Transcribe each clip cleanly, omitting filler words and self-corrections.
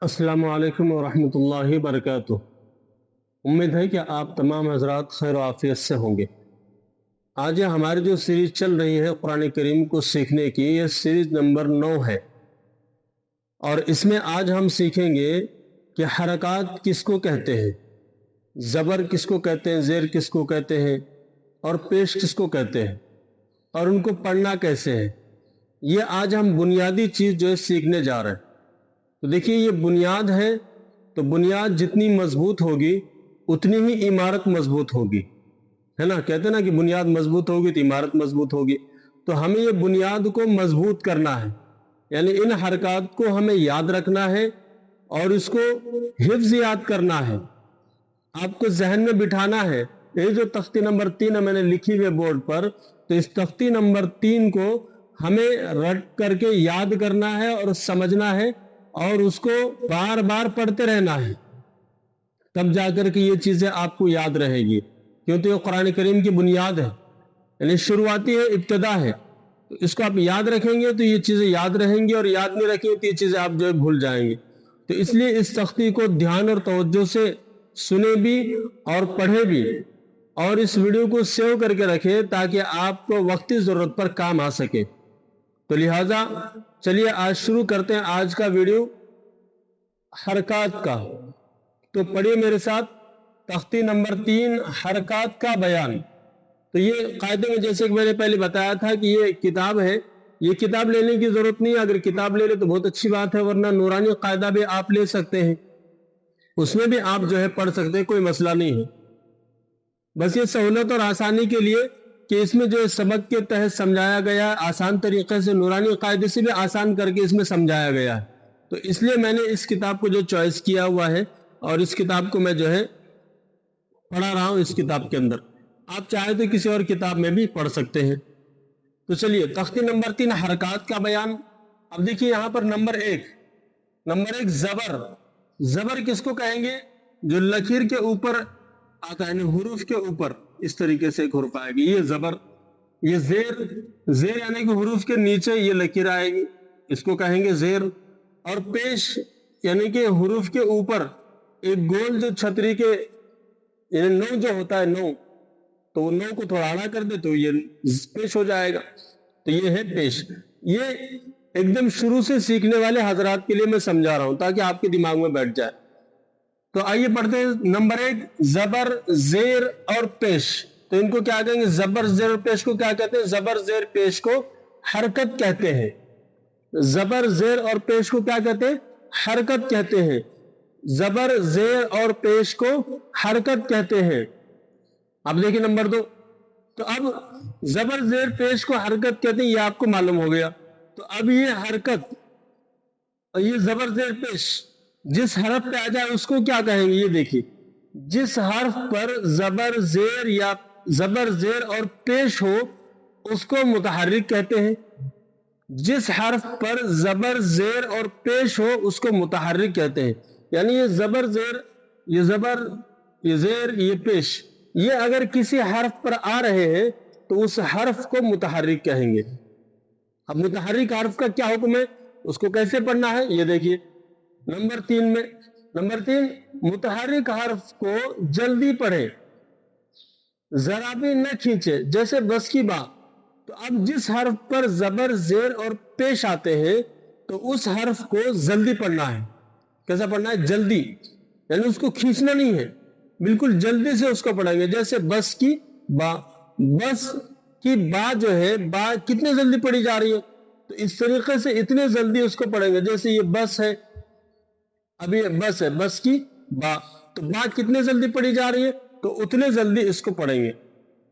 अस्सलामु अलैकुम वरहमतुल्लाहि वबरकातुह। उम्मीद है कि आप तमाम हजरात खैर और आफियत से होंगे। आज हमारी जो सीरीज चल रही है कुरान करीम को सीखने की, यह सीरीज नंबर 9 है और इसमें आज हम सीखेंगे कि हरकत किसको कहते हैं, ज़बर किसको कहते हैं, ज़ेर किसको कहते हैं और पेश किसको कहते हैं और उनको पढ़ना कैसे है। ये आज हम बुनियादी चीज़ जो है सीखने जा रहे हैं। तो देखिए, ये बुनियाद है, तो बुनियाद जितनी मजबूत होगी उतनी ही इमारत मजबूत होगी, है ना। कहते हैं ना कि बुनियाद मजबूत होगी तो इमारत मजबूत होगी। तो हमें ये बुनियाद को मजबूत करना है, यानी इन हरकत को हमें याद रखना है और इसको हिफ्ज याद करना है, आपको जहन में बिठाना है। ये जो तख्ती नंबर 3 है मैंने लिखी हुई बोर्ड पर, तो इस तख्ती नंबर 3 को हमें रट करके याद करना है और समझना है और उसको बार बार पढ़ते रहना है, तब जाकर के ये चीज़ें आपको याद रहेगी। क्योंकि ये कुरान करीम की बुनियाद है, यानी शुरुआती है, इब्तदा है। तो इसको आप याद रखेंगे तो ये चीज़ें याद रहेंगी और याद नहीं रखेंगे तो ये चीज़ें आप जो है भूल जाएंगे। तो इसलिए इस तख्ती को ध्यान और तवज्जो से सुने भी और पढ़े भी, और इस वीडियो को सेव करके रखें ताकि आपको वक्ती ज़रूरत पर काम आ सके। तो लिहाजा चलिए आज शुरू करते हैं आज का वीडियो हरकत का। तो पढ़िए मेरे साथ तख्ती नंबर 3, हरकत का बयान। तो ये कायदे में जैसे कि मैंने पहले बताया था कि ये किताब है, ये किताब लेने की जरूरत नहीं है। अगर किताब ले ले तो बहुत अच्छी बात है, वरना नूरानी कायदा भी आप ले सकते हैं, उसमें भी आप जो है पढ़ सकते हैं, कोई मसला नहीं है। बस ये सहूलत और आसानी के लिए कि इसमें जो सबक के तहत समझाया गया है, आसान तरीके से, नूरानी कायदे से भी आसान करके इसमें समझाया गया है। तो इसलिए मैंने इस किताब को जो चॉइस किया हुआ है और इस किताब को मैं जो है पढ़ा रहा हूं इस किताब के अंदर। आप चाहे तो किसी और किताब में भी पढ़ सकते हैं। तो चलिए तख्ती नंबर 3, हरकत का बयान। अब देखिए यहां पर नंबर एक जबर। जबर किसको कहेंगे? जो लकीर के ऊपर आता है, हुरूफ के ऊपर इस तरीके से एक हुरूफ आएगी, ये जबर। ये जेर यानी कि हुरूफ के नीचे ये लकीर आएगी, इसको कहेंगे जेर। और पेश यानी कि हुरूफ के ऊपर एक गोल जो छतरी के, यानी नौ जो होता है, नौ, तो वो नौ को थोड़ा आड़ा कर दे तो ये पेश हो जाएगा। तो ये है पेश। ये एकदम शुरू से सीखने वाले हजरात के लिए मैं समझा रहा हूं ताकि आपके दिमाग में बैठ जाए। तो आइए पढ़ते हैं नंबर 1, जबर, जेर और पेश। तो इनको क्या कहेंगे? जबर, जेर और पेश को क्या कहते हैं? जबर, जेर, पेश को हरकत कहते हैं। जबर, जेर और पेश को क्या कहते हैं? हरकत कहते हैं। जबर, जेर और पेश को हरकत कहते हैं। अब देखिए नंबर 2। तो अब जबर, जेर, पेश को हरकत कहते हैं, ये आपको मालूम हो गया। तो अब ये हरकत और ये जबर, जेर, पेश जिस हरफ पे आ जाए उसको क्या कहेंगे? ये देखिए, जिस हर्फ पर जबर, जेर या जबर, जेर और पेश हो उसको मुतहर्रिक कहते हैं। जिस हर्फ पर जबर, जेर और पेश हो उसको मुतहर्रिक कहते हैं। यानी ये जबर, जेर, ये जबर, ये जेर, ये पेश, ये अगर किसी हर्फ पर आ रहे हैं तो उस हर्फ को मुतहर्रिक कहेंगे। अब मुतहर्रिक हर्फ का क्या हुक्म है, उसको कैसे पढ़ना है, ये देखिए नंबर 3 में। नंबर 3, मुतहर्रिक हर्फ को जल्दी पढ़े, जरा भी न खींचे, जैसे बस की बात। तो अब जिस हर्फ पर जबर, जेर और पेश आते हैं तो उस हर्फ को जल्दी पढ़ना है। कैसा पढ़ना है? जल्दी, यानी उसको खींचना नहीं है, बिल्कुल जल्दी से उसको पढ़ेंगे। जैसे बस की बा, बस की बा जो है, बा कितने जल्दी पढ़ी जा रही है, तो इस तरीके से इतने जल्दी उसको पढ़ेंगे। जैसे ये बस है, अभी ये बस है, बस की बा, तो बा कितने जल्दी पढ़ी जा रही है, तो उतने जल्दी इसको पढ़ेंगे।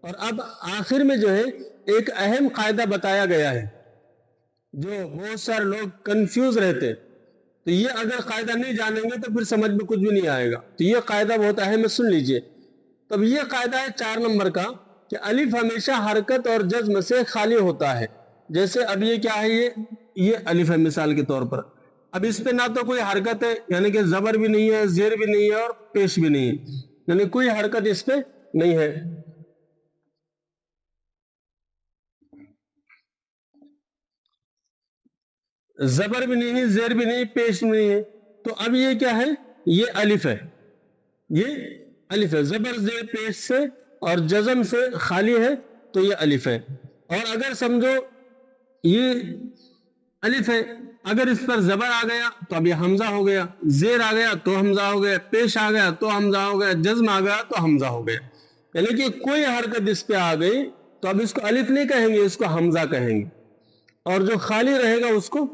और अब आखिर में जो है एक अहम कायदा बताया गया है, जो बहुत सारे लोग कंफ्यूज रहते, तो ये अगर कायदा नहीं जानेंगे तो फिर समझ में कुछ भी नहीं आएगा। तो ये कायदा बहुत अहम है, सुन लीजिए। तब ये कायदा है 4 नंबर का कि अलिफ हमेशा हरकत और जज्म से खाली होता है। जैसे अब ये क्या है, ये अलिफ है मिसाल के तौर पर। अब इस पे ना तो कोई हरकत है, यानी कि जबर भी नहीं है, जेर भी नहीं है और पेश भी नहीं है, यानी कोई हरकत इस पे नहीं है। जबर भी नहीं है, जेर भी नहीं, पेश भी नहीं है। تو اب یہ کیا ہے؟ یہ الف ہے، یہ الف ہے، زبر زیر پیش سے اور جزم سے خالی ہے تو یہ الف ہے۔ اور اگر سمجھو یہ الف ہے، اگر اس پر زبر آ گیا تو اب یہ حمزہ ہو گیا، زیر آ گیا تو حمزہ ہو گیا، پیش آ گیا تو حمزہ ہو گیا، جزم آ گیا تو حمزہ ہو گیا، یعنی کہ کوئی حرکت اس پہ آ گئی تو اب اس کو الف نہیں کہیں گے، اس کو حمزہ کہیں گے، اور جو خالی رہے گا اس کو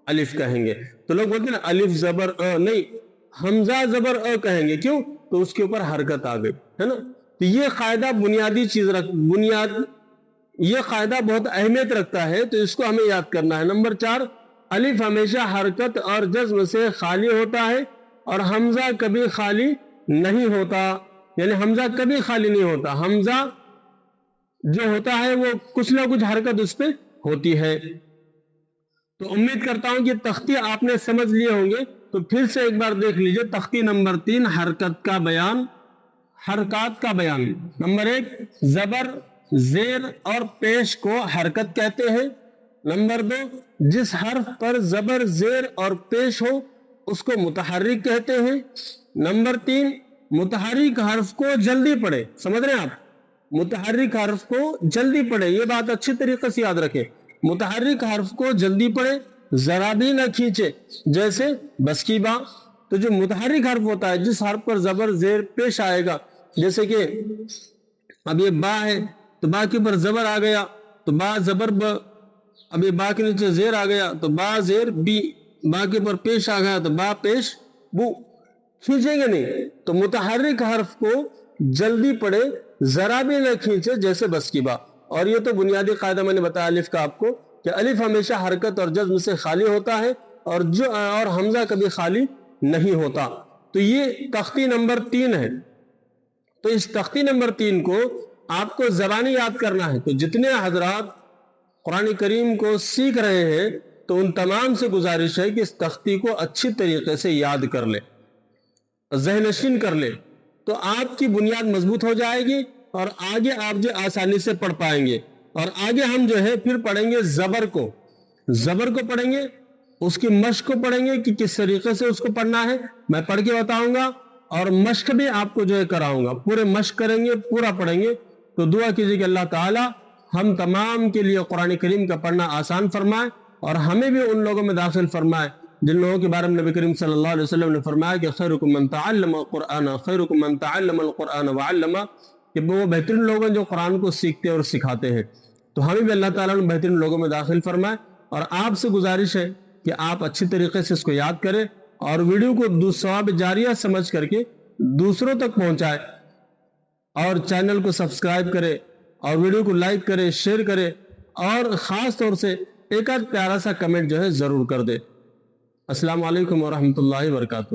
الف کہیں گے۔ تو لوگ بولتے ہیں نا الف زبر نہیں، حمزہ زبر کہیں گے، کیوں؟ تو اس کے اوپر حرکت آ گئی ہے نا۔ تو یہ قاعدہ بنیادی چیز یہ قاعدہ بہت اہمیت رکھتا ہے، تو اس کو ہمیں یاد کرنا ہے۔ نمبر 4، الف ہمیشہ حرکت اور جزم سے خالی ہوتا ہے اور حمزہ کبھی خالی نہیں ہوتا، یعنی حمزہ کبھی خالی نہیں ہوتا، حمزہ جو ہوتا ہے وہ کچھ نہ کچھ حرکت اس پہ ہوتی ہے۔ تو امید کرتا ہوں کہ تختی آپ نے سمجھ لیے ہوں گے، تو پھر سے ایک بار دیکھ لیجئے تختی نمبر 3، حرکت کا بیان، حرکات کا بیان۔ نمبر 1، زبر زیر اور پیش کو حرکت کہتے ہیں۔ نمبر 2، جس حرف پر زبر زیر اور پیش ہو اس کو متحرک کہتے ہیں۔ نمبر 3، متحرک حرف کو جلدی پڑھے، سمجھ رہے ہیں آپ؟ متحرک حرف کو جلدی پڑھے، یہ بات اچھی طریقے سے یاد رکھیں، متحرک حرف کو جلدی پڑھے، ذرا بھی نہ کھینچے، جیسے بس کی با۔ تو جو متحرک حرف ہوتا ہے، جس حرف پر زبر زیر پیش آئے گا، جیسے کہ اب یہ با ہے تو با کے اوپر زبر آ گیا تو با زبر ب، اب یہ با کے نیچے زیر آ گیا تو با زیر بی، با کے اوپر پیش آ گیا تو با پیش بو، کھینچیں گے نہیں۔ تو متحرک حرف کو جلدی پڑھے، ذرا بھی نہ کھینچے، جیسے بس کی با۔ اور یہ تو بنیادی قاعدہ میں نے بتایا الف کا آپ کو، کہ الف ہمیشہ حرکت اور جزم سے خالی ہوتا ہے اور حمزہ کبھی خالی نہیں ہوتا۔ تو یہ تختی نمبر 3 ہے۔ تو اس تختی نمبر 3 کو آپ کو زبانی یاد کرنا ہے۔ تو جتنے حضرات قرآن کریم کو سیکھ رہے ہیں تو ان تمام سے گزارش ہے کہ اس تختی کو اچھی طریقے سے یاد کر لے، ذہن نشین کر لے، تو آپ کی بنیاد مضبوط ہو جائے گی اور آگے آپ جو آسانی سے پڑھ پائیں گے۔ اور آگے ہم جو ہے پھر پڑھیں گے زبر کو، زبر کو پڑھیں گے، اس کی مشق کو پڑھیں گے کہ کس طریقے سے اس کو پڑھنا ہے، میں پڑھ کے بتاؤں گا، اور مشق بھی آپ کو جو ہے کراؤں گا، پورے مشق کریں گے، پورا پڑھیں گے۔ تو دعا کیجیے کہ اللہ تعالی ہم تمام کے لیے قرآن کریم کا پڑھنا آسان فرمائے، اور ہمیں بھی ان لوگوں میں داخل فرمائے جن لوگوں کے بارے میں نبی کریم صلی اللہ علیہ وسلم نے فرمایا کہ خیرکم من تعلم القرآن، خیرکم من تعلم القرآن وعلمہ، کہ وہ بہترین لوگ ہیں جو قرآن کو سیکھتے اور سکھاتے ہیں۔ تو ہمیں بھی اللہ تعالیٰ نے بہترین لوگوں میں داخل فرمائے، اور آپ سے گزارش ہے کہ آپ اچھی طریقے سے اس کو یاد کریں اور ویڈیو کو ثواب جاریہ سمجھ کر کے دوسروں تک پہنچائے، اور چینل کو سبسکرائب کرے اور ویڈیو کو لائک کرے، شیئر کرے، اور خاص طور سے ایک آدھ پیارا سا کمنٹ جو ہے ضرور کر دے۔ السلام علیکم ورحمۃ اللہ وبرکاتہ۔